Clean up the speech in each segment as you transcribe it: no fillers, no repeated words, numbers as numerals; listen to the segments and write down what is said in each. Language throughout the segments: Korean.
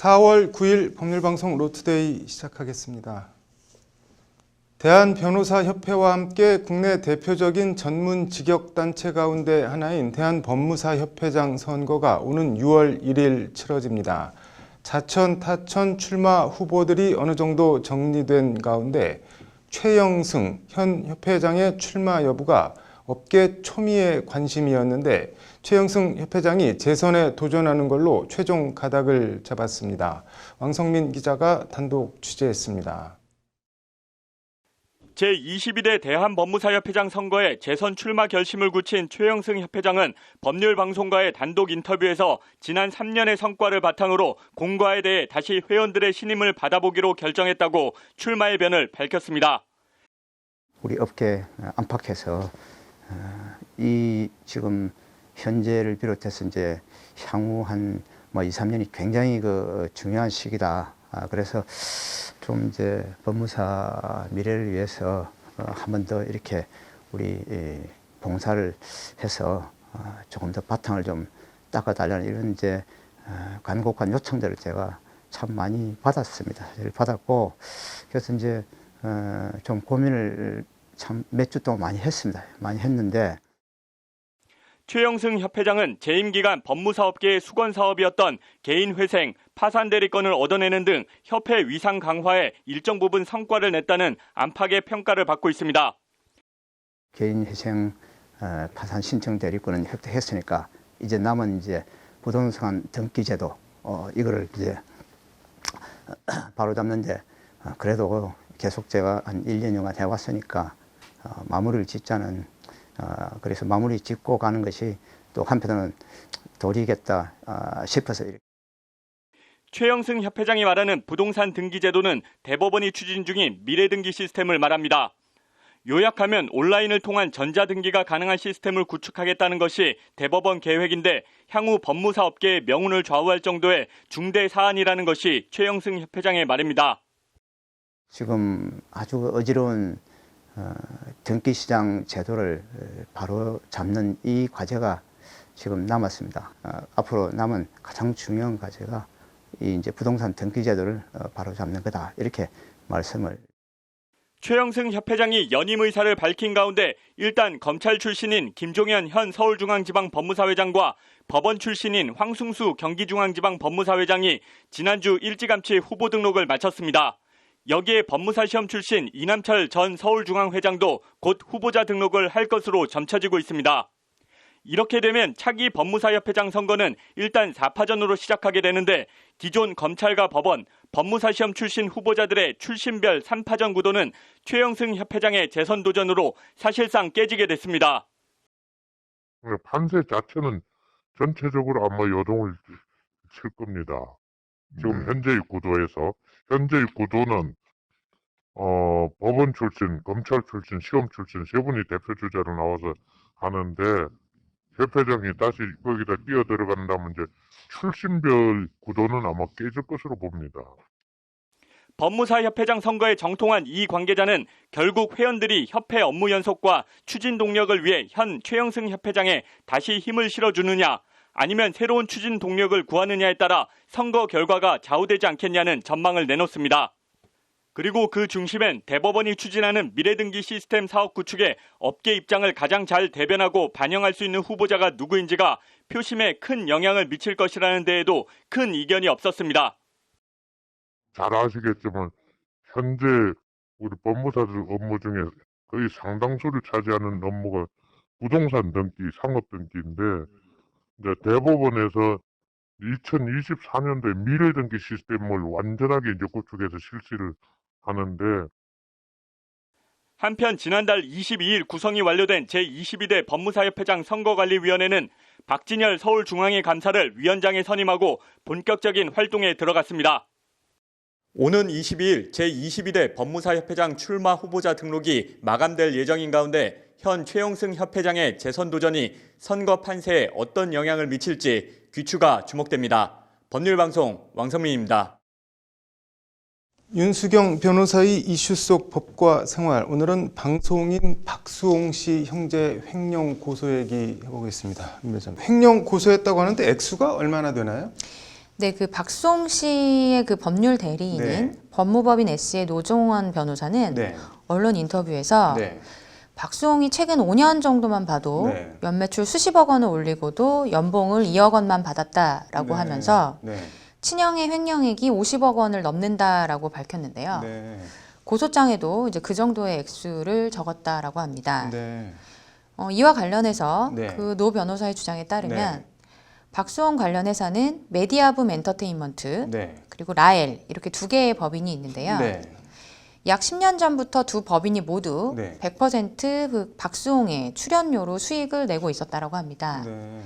4월 9일 법률방송 로투데이 시작하겠습니다. 대한변호사협회와 함께 국내 대표적인 전문 직역단체 가운데 하나인 대한법무사협회장 선거가 오는 6월 1일 치러집니다. 자천, 타천 출마 후보들이 어느 정도 정리된 가운데 최영승 현 협회장의 출마 여부가 업계 초미의 관심이었는데 최영승 협회장이 재선에 도전하는 걸로 최종 가닥을 잡았습니다. 왕성민 기자가 단독 취재했습니다. 제22대 대한법무사협회장 선거에 재선 출마 결심을 굳힌 최영승 협회장은 법률방송과의 단독 인터뷰에서 지난 3년의 성과를 바탕으로 공과에 대해 다시 회원들의 신임을 받아보기로 결정했다고 출마의 변을 밝혔습니다. 우리 업계 안팎에서 이 지금 현재를 비롯해서 이제 향후 한 2, 3년이 굉장히 중요한 시기다. 그래서 좀 이제 법무사 미래를 위해서 한 번 더 이렇게 우리 봉사를 해서 조금 더 바탕을 좀 닦아달라는 이런 이제 간곡한 요청들을 제가 참 많이 받았습니다. 받았고 그래서 이제 좀 고민을 참 몇 주 동안 많이 했습니다. 많이 했는데 최영승 협회장은 재임 기간 법무사업계의 수건 사업이었던 개인 회생, 파산 대리권을 얻어내는 등 협회 위상 강화에 일정 부분 성과를 냈다는 안팎의 평가를 받고 있습니다. 개인 회생, 파산 신청 대리권은 획득했으니까 이제 남은 이제 부동산 등기제도 이거를 이제 바로 잡는데 그래도 계속 제가 한 1년여간 해왔으니까 마무리를 짓자는 그래서 마무리 짓고 가는 것이 또 한편으로는 도리겠다 싶어서. 최영승 협회장이 말하는 부동산 등기제도는 대법원이 추진 중인 미래등기 시스템을 말합니다. 요약하면 온라인을 통한 전자등기가 가능한 시스템을 구축하겠다는 것이 대법원 계획인데 향후 법무사 업계의 명운을 좌우할 정도의 중대 사안이라는 것이 최영승 협회장의 말입니다. 지금 아주 어지러운 등기시장 제도를 바로 잡는 이 과제가 지금 남았습니다. 앞으로 남은 가장 중요한 과제가 이 이제 부동산 등기 제도를 바로 잡는 거다. 이렇게 말씀을. 최영승 협회장이 연임 의사를 밝힌 가운데 일단 검찰 출신인 김종현 현 서울중앙지방법무사회장과 법원 출신인 황승수 경기중앙지방법무사회장이 지난주 일찌감치 후보 등록을 마쳤습니다. 여기에 법무사 시험 출신 이남철 전 서울중앙회장도 곧 후보자 등록을 할 것으로 점쳐지고 있습니다. 이렇게 되면 차기 법무사협회장 선거는 일단 4파전으로 시작하게 되는데 기존 검찰과 법원, 법무사 시험 출신 후보자들의 출신별 3파전 구도는 최영승 협회장의 재선 도전으로 사실상 깨지게 됐습니다. 판세 자체는 전체적으로 아마 요동을 칠 겁니다. 지금 현재의 구도에서 현재의 구도는 법원 출신, 검찰 출신, 시험 출신 세 분이 대표 주자로 나와서 하는데 협회장이 다시 거기다 뛰어 들어간다면 이제 출신별 구도는 아마 깨질 것으로 봅니다. 법무사협회장 선거에 정통한 이 관계자는 결국 회원들이 협회 업무 연속과 추진 동력을 위해 현 최영승 협회장에 다시 힘을 실어주느냐 아니면 새로운 추진 동력을 구하느냐에 따라 선거 결과가 좌우되지 않겠냐는 전망을 내놓습니다. 그리고 그 중심엔 대법원이 추진하는 미래등기 시스템 사업 구축에 업계 입장을 가장 잘 대변하고 반영할 수 있는 후보자가 누구인지가 표심에 큰 영향을 미칠 것이라는 데에도 큰 이견이 없었습니다. 잘 아시겠지만 현재 우리 법무사들 업무 중에 거의 상당수를 차지하는 업무가 부동산 등기, 상업 등기인데 이제 대법원에서 2024년도에 미래등기 시스템을 완전하게 이제 구축해서 실시를 하는데 한편 지난달 22일 구성이 완료된 제22대 법무사협회장 선거관리위원회는 박진열 서울중앙회 감사를 위원장에 선임하고 본격적인 활동에 들어갔습니다. 오는 22일 제22대 법무사협회장 출마 후보자 등록이 마감될 예정인 가운데 현 최영승 협회장의 재선 도전이 선거 판세에 어떤 영향을 미칠지 귀추가 주목됩니다. 법률방송 왕성민입니다. 윤수경 변호사의 이슈 속 법과 생활. 오늘은 방송인 박수홍 씨 형제 횡령 고소 얘기 해보겠습니다. 횡령 고소했다고 하는데 액수가 얼마나 되나요? 네, 그 박수홍 씨의 그 법률 대리인인 네. 법무법인 S의 노종원 변호사는 네. 언론 인터뷰에서 네. 박수홍이 최근 5년 정도만 봐도 네. 연매출 수십억 원을 올리고도 연봉을 2억 원만 받았다라고 네. 하면서 네. 친형의 횡령액이 50억 원을 넘는다라고 밝혔는데요. 네. 고소장에도 이제 그 정도의 액수를 적었다라고 합니다. 네. 이와 관련해서 네. 그 노 변호사의 주장에 따르면 네. 박수홍 관련 회사는 메디아붐 엔터테인먼트 네. 그리고 라엘 이렇게 두 개의 법인이 있는데요. 네. 약 10년 전부터 두 법인이 모두 네. 100%그 박수홍의 출연료로 수익을 내고 있었다라고 합니다. 네.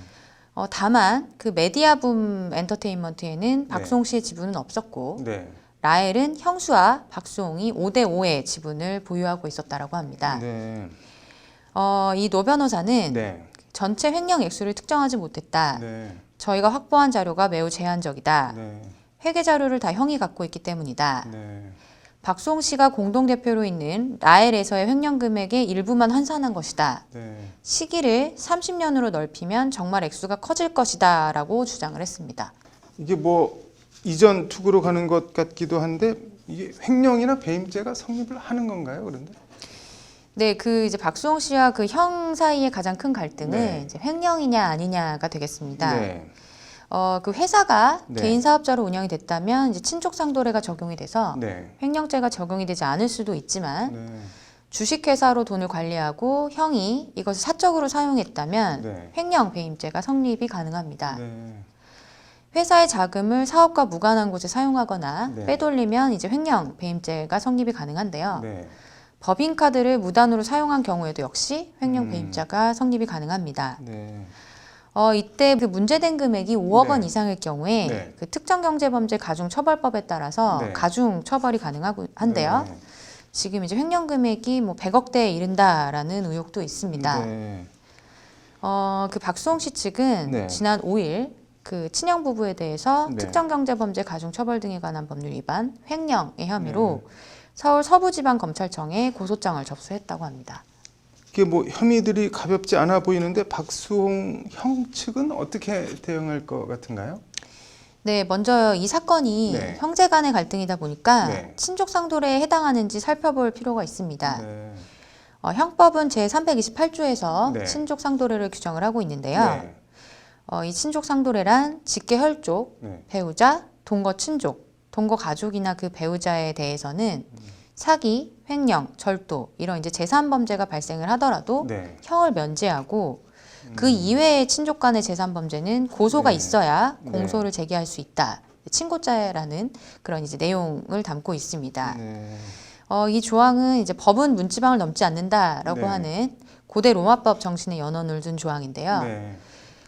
다만 그 메디아붐 엔터테인먼트에는 박수홍 씨의 지분은 없었고 네. 라엘은 형수와 박수홍이 5대5의 지분을 보유하고 있었다라고 합니다. 네. 이 노 변호사는 네. 전체 횡령 액수를 특정하지 못했다. 네. 저희가 확보한 자료가 매우 제한적이다. 네. 회계 자료를 다 형이 갖고 있기 때문이다. 네. 박수홍 씨가 공동대표로 있는 라엘에서의 횡령 금액의 일부만 환산한 것이다. 네. 시기를 30년으로 넓히면 정말 액수가 커질 것이다 라고 주장을 했습니다. 이게 뭐 이전 투구로 가는 것 같기도 한데 이게 횡령이나 배임죄가 성립을 하는 건가요? 그런데? 네, 그 이제 박수홍 씨와 그 형 사이의 가장 큰 갈등은 네. 이제 횡령이냐 아니냐가 되겠습니다. 네. 그 회사가 네. 개인 사업자로 운영이 됐다면 이제 친족 상도례가 적용이 돼서 네. 횡령죄가 적용이 되지 않을 수도 있지만 네. 주식회사로 돈을 관리하고 형이 이것을 사적으로 사용했다면 네. 횡령 배임죄가 성립이 가능합니다. 네. 회사의 자금을 사업과 무관한 곳에 사용하거나 네. 빼돌리면 이제 횡령 배임죄가 성립이 가능한데요. 네. 법인카드를 무단으로 사용한 경우에도 역시 횡령 음. 배임죄가 성립이 가능합니다. 네. 이때 그 문제된 금액이 5억 원 네. 이상일 경우에 네. 그 특정경제범죄 가중처벌법에 따라서 네. 가중 처벌이 가능한데요. 네. 지금 이제 횡령 금액이 뭐 100억대에 이른다라는 의혹도 있습니다. 네. 그 박수홍 씨 측은 네. 지난 5일 그 친형 부부에 대해서 네. 특정경제범죄 가중처벌 등에 관한 법률 위반, 횡령의 혐의로 네. 서울 서부지방검찰청에 고소장을 접수했다고 합니다. 이게 뭐 혐의들이 가볍지 않아 보이는데 박수홍 형 측은 어떻게 대응할 것 같은가요? 네, 먼저 이 사건이 네. 형제 간의 갈등이다 보니까 네. 친족 상도례에 해당하는지 살펴볼 필요가 있습니다. 네. 형법은 제328조에서 네. 친족 상도례를 규정을 하고 있는데요. 네. 이 친족 상도례란 직계 혈족, 네. 배우자, 동거 친족, 동거 가족이나 그 배우자에 대해서는 사기, 횡령, 절도 이런 이제 제3범죄가 발생을 하더라도 네. 형을 면제하고 그 이외의 친족 간의 제3범죄는 고소가 네. 있어야 네. 공소를 제기할 수 있다. 친고죄라는 그런 이제 내용을 담고 있습니다. 네. 이 조항은 이제 법은 문지방을 넘지 않는다라고 네. 하는 고대 로마법 정신의 연원을 둔 조항인데요. 네.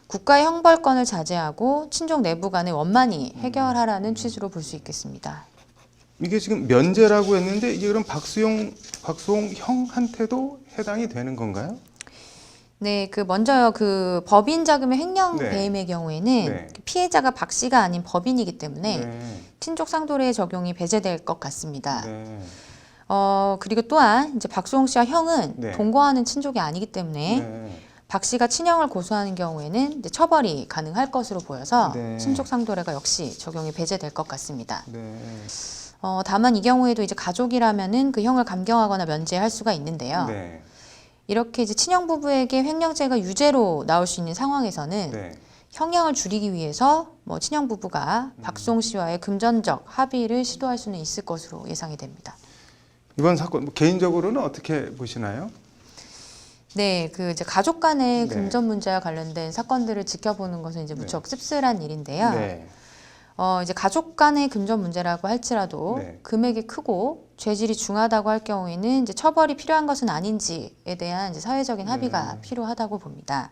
국가의 형벌권을 자제하고 친족 내부 간의 원만히 해결하라는 취지로 볼 수 있겠습니다. 이게 지금 면제라고 했는데 이게 그럼 박수홍 형한테도 해당이 되는 건가요? 네, 그 먼저요. 그 법인 자금의 횡령 네. 배임의 경우에는 네. 피해자가 박 씨가 아닌 법인이기 때문에 네. 친족 상도례의 적용이 배제될 것 같습니다. 네. 그리고 또한 이제 박수홍 씨와 형은 네. 동거하는 친족이 아니기 때문에 네. 박 씨가 친형을 고소하는 경우에는 이제 처벌이 가능할 것으로 보여서 네. 친족 상도례가 역시 적용이 배제될 것 같습니다. 네. 다만 이 경우에도 이제 가족이라면은 그 형을 감경하거나 면제할 수가 있는데요. 네. 이렇게 이제 친형 부부에게 횡령죄가 유죄로 나올 수 있는 상황에서는 네. 형량을 줄이기 위해서 뭐 친형 부부가 박수홍 씨와의 금전적 합의를 시도할 수는 있을 것으로 예상이 됩니다. 이번 사건 뭐 개인적으로는 어떻게 보시나요? 네, 그 이제 가족 간의 네. 금전 문제와 관련된 사건들을 지켜보는 것은 이제 무척 씁쓸한 일인데요. 네. 이제 가족 간의 금전 문제라고 할지라도 네. 금액이 크고 죄질이 중하다고 할 경우에는 이제 처벌이 필요한 것은 아닌지에 대한 이제 사회적인 합의가 필요하다고 봅니다.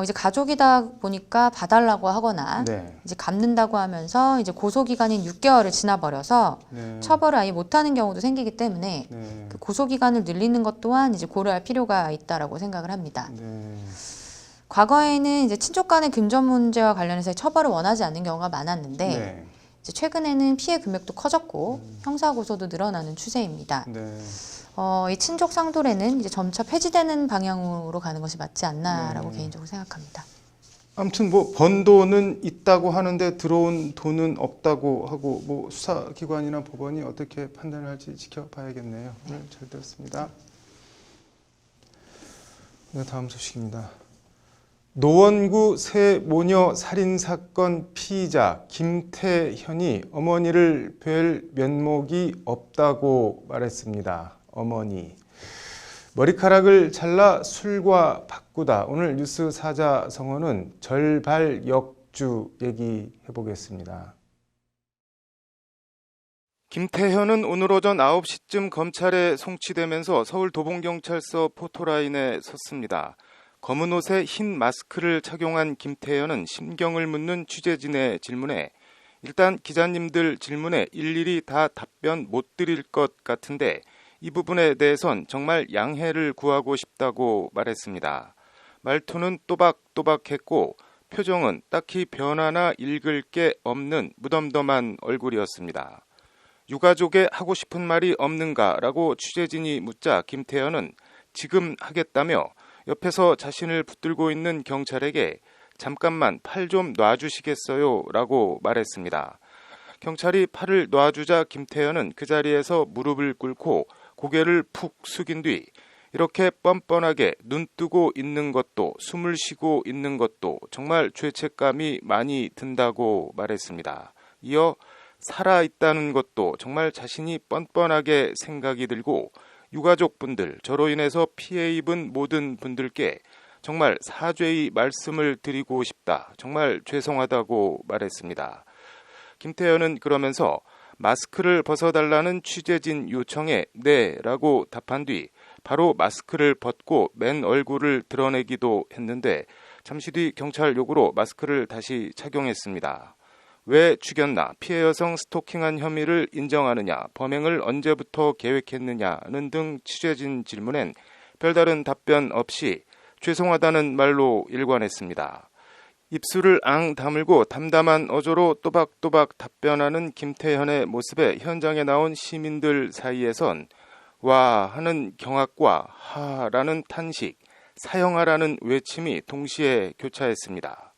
이제 가족이다 보니까 봐달라고 하거나 네. 이제 갚는다고 하면서 이제 고소 기간인 6개월을 지나버려서 네. 처벌을 아예 못하는 경우도 생기기 때문에 네. 그 고소 기간을 늘리는 것 또한 이제 고려할 필요가 있다라고 생각을 합니다. 네. 과거에는 이제 친족 간의 금전 문제와 관련해서 처벌을 원하지 않는 경우가 많았는데 네. 이제 최근에는 피해 금액도 커졌고 형사 고소도 늘어나는 추세입니다. 네. 이 친족 상도례는 이제 점차 폐지되는 방향으로 가는 것이 맞지 않나라고 네. 개인적으로 생각합니다. 아무튼 뭐 번 돈은 있다고 하는데 들어온 돈은 없다고 하고 뭐 수사기관이나 법원이 어떻게 판단을 할지 지켜봐야겠네요. 오늘 잘 들었습니다. 네, 다음 소식입니다. 노원구 새 모녀 살인사건 피의자 김태현이 어머니를 뵐 면목이 없다고 말했습니다. 어머니. 머리카락을 잘라 술과 바꾸다. 오늘 뉴스 사자성어는 절발역주 얘기해 보겠습니다. 김태현은 오늘 오전 9시쯤 검찰에 송치되면서 서울 도봉경찰서 포토라인에 섰습니다. 검은 옷에 흰 마스크를 착용한 김태현은 심경을 묻는 취재진의 질문에 일단 기자님들 질문에 일일이 다 답변 못 드릴 것 같은데 이 부분에 대해선 정말 양해를 구하고 싶다고 말했습니다. 말투는 또박또박했고 표정은 딱히 변화나 읽을 게 없는 무덤덤한 얼굴이었습니다. 유가족에 하고 싶은 말이 없는가라고 취재진이 묻자 김태현은 지금 하겠다며 옆에서 자신을 붙들고 있는 경찰에게 잠깐만 팔 좀 놔주시겠어요? 라고 말했습니다. 경찰이 팔을 놔주자 김태현은 그 자리에서 무릎을 꿇고 고개를 푹 숙인 뒤 이렇게 뻔뻔하게 눈 뜨고 있는 것도 숨을 쉬고 있는 것도 정말 죄책감이 많이 든다고 말했습니다. 이어 살아있다는 것도 정말 자신이 뻔뻔하게 생각이 들고 유가족분들, 저로 인해서 피해 입은 모든 분들께 정말 사죄의 말씀을 드리고 싶다. 정말 죄송하다고 말했습니다. 김태현은 그러면서 마스크를 벗어달라는 취재진 요청에 네라고 답한 뒤 바로 마스크를 벗고 맨 얼굴을 드러내기도 했는데 잠시 뒤 경찰 요구로 마스크를 다시 착용했습니다. 왜 죽였나, 피해 여성 스토킹한 혐의를 인정하느냐, 범행을 언제부터 계획했느냐는 등 취재진 질문엔 별다른 답변 없이 죄송하다는 말로 일관했습니다. 입술을 앙 다물고 담담한 어조로 또박또박 답변하는 김태현의 모습에 현장에 나온 시민들 사이에선 와 하는 경악과 하라는 탄식, 사형하라는 외침이 동시에 교차했습니다.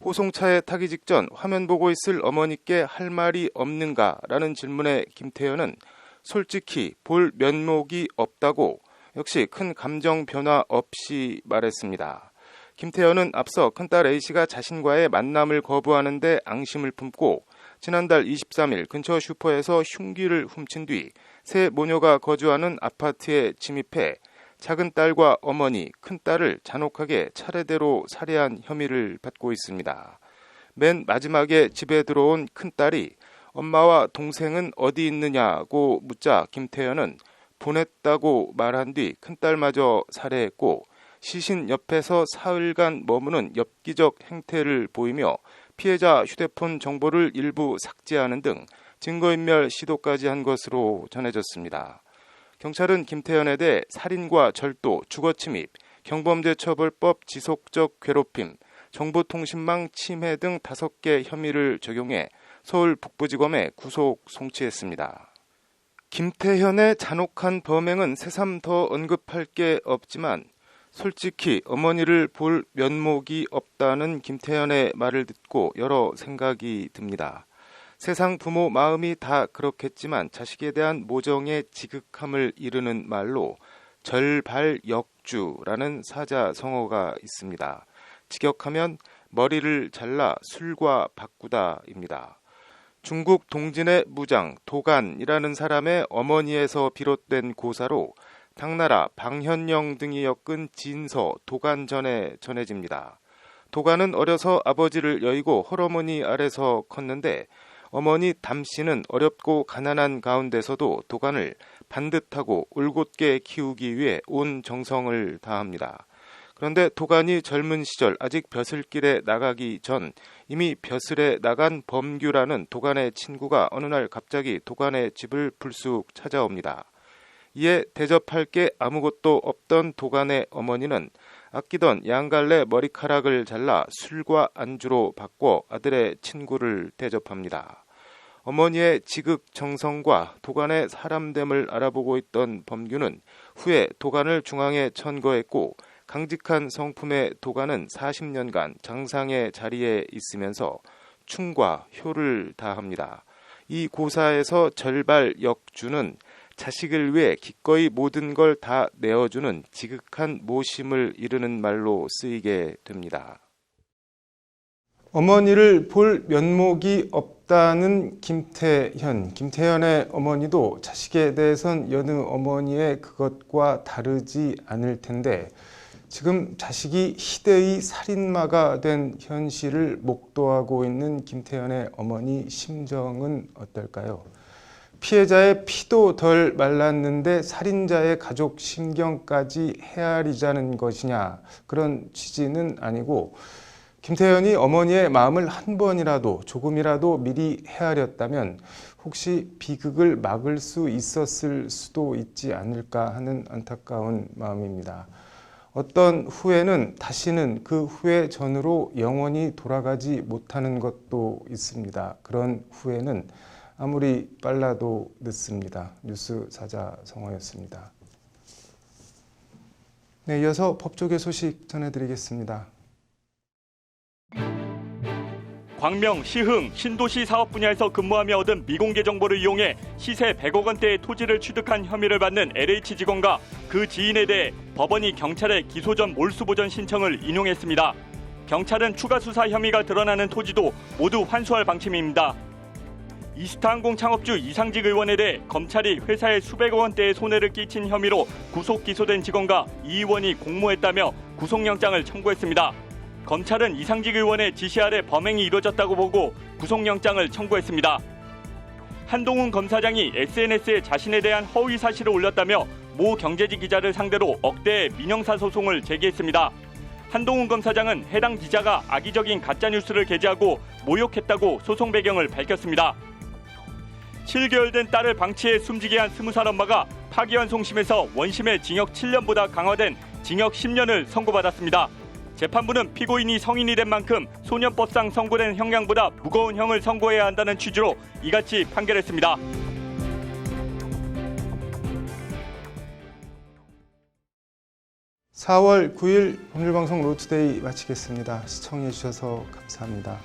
호송차에 타기 직전 화면 보고 있을 어머니께 할 말이 없는가라는 질문에 김태현은 솔직히 볼 면목이 없다고 역시 큰 감정 변화 없이 말했습니다. 김태현은 앞서 큰딸 A씨가 자신과의 만남을 거부하는데 앙심을 품고 지난달 23일 근처 슈퍼에서 흉기를 훔친 뒤 새 모녀가 거주하는 아파트에 침입해 작은 딸과 어머니, 큰딸을 잔혹하게 차례대로 살해한 혐의를 받고 있습니다. 맨 마지막에 집에 들어온 큰딸이 엄마와 동생은 어디 있느냐고 묻자 김태현은 보냈다고 말한 뒤 큰딸마저 살해했고 시신 옆에서 사흘간 머무는 엽기적 행태를 보이며 피해자 휴대폰 정보를 일부 삭제하는 등 증거인멸 시도까지 한 것으로 전해졌습니다. 경찰은 김태현에 대해 살인과 절도, 주거침입, 경범죄처벌법 지속적 괴롭힘, 정보통신망 침해 등 5개 혐의를 적용해 서울 북부지검에 구속 송치했습니다. 김태현의 잔혹한 범행은 새삼 더 언급할 게 없지만 솔직히 어머니를 볼 면목이 없다는 김태현의 말을 듣고 여러 생각이 듭니다. 세상 부모 마음이 다 그렇겠지만 자식에 대한 모정의 지극함을 이르는 말로 절발역주라는 사자성어가 있습니다. 직역하면 머리를 잘라 술과 바꾸다입니다. 중국 동진의 무장 도간이라는 사람의 어머니에서 비롯된 고사로 당나라 방현영 등이 엮은 진서 도간전에 전해집니다. 도간은 어려서 아버지를 여의고 헐어머니 아래서 컸는데 어머니 담씨는 어렵고 가난한 가운데서도 도간을 반듯하고 올곧게 키우기 위해 온 정성을 다합니다. 그런데 도간이 젊은 시절 아직 벼슬길에 나가기 전 이미 벼슬에 나간 범규라는 도간의 친구가 어느 날 갑자기 도간의 집을 불쑥 찾아옵니다. 이에 대접할 게 아무것도 없던 도간의 어머니는 아끼던 양갈래 머리카락을 잘라 술과 안주로 바꿔 아들의 친구를 대접합니다. 어머니의 지극정성과 도간의 사람됨을 알아보고 있던 범규는 후에 도간을 중앙에 천거했고 강직한 성품의 도가는 40년간 장상의 자리에 있으면서 충과 효를 다합니다. 이 고사에서 절발 역주는 자식을 위해 기꺼이 모든 걸 다 내어주는 지극한 모심을 이르는 말로 쓰이게 됩니다. 어머니를 볼 면목이 없다는 김태현. 김태현의 어머니도 자식에 대해선 여느 어머니의 그것과 다르지 않을 텐데 지금 자식이 희대의 살인마가 된 현실을 목도하고 있는 김태현의 어머니 심정은 어떨까요? 피해자의 피도 덜 말랐는데 살인자의 가족 심경까지 헤아리자는 것이냐, 그런 취지는 아니고 김태현이 어머니의 마음을 한 번이라도 조금이라도 미리 헤아렸다면 혹시 비극을 막을 수 있었을 수도 있지 않을까 하는 안타까운 마음입니다. 어떤 후회는 다시는 그 후회 전으로 영원히 돌아가지 못하는 것도 있습니다. 그런 후회는 아무리 빨라도 늦습니다. 뉴스 사자 성호였습니다. 네, 이어서 법조계 소식 전해드리겠습니다. 광명, 시흥, 신도시 사업 분야에서 근무하며 얻은 미공개 정보를 이용해 시세 100억 원대의 토지를 취득한 혐의를 받는 LH 직원과 그 지인에 대해 법원이 경찰에 기소 전 몰수보전 신청을 인용했습니다. 경찰은 추가 수사 혐의가 드러나는 토지도 모두 환수할 방침입니다. 이스타항공 창업주 이상직 의원에 대해 검찰이 회사에 수백억 원대의 손해를 끼친 혐의로 구속 기소된 직원과 이 의원이 공모했다며 구속영장을 청구했습니다. 검찰은 이상직 의원의 지시 아래 범행이 이루어졌다고 보고 구속영장을 청구했습니다. 한동훈 검사장이 SNS에 자신에 대한 허위 사실을 올렸다며 모 경제지 기자를 상대로 억대의 민형사 소송을 제기했습니다. 한동훈 검사장은 해당 기자가 악의적인 가짜뉴스를 게재하고 모욕했다고 소송 배경을 밝혔습니다. 7개월 된 딸을 방치해 숨지게 한 20살 엄마가 파기환송심에서 원심의 징역 7년보다 강화된 징역 10년을 선고받았습니다. 재판부는 피고인이 성인이 된 만큼 소년법상 선고된 형량보다 무거운 형을 선고해야 한다는 취지로 이같이 판결했습니다. (4월 9일) 법률방송 로투데이 마치겠습니다. 시청해 주셔서 감사합니다.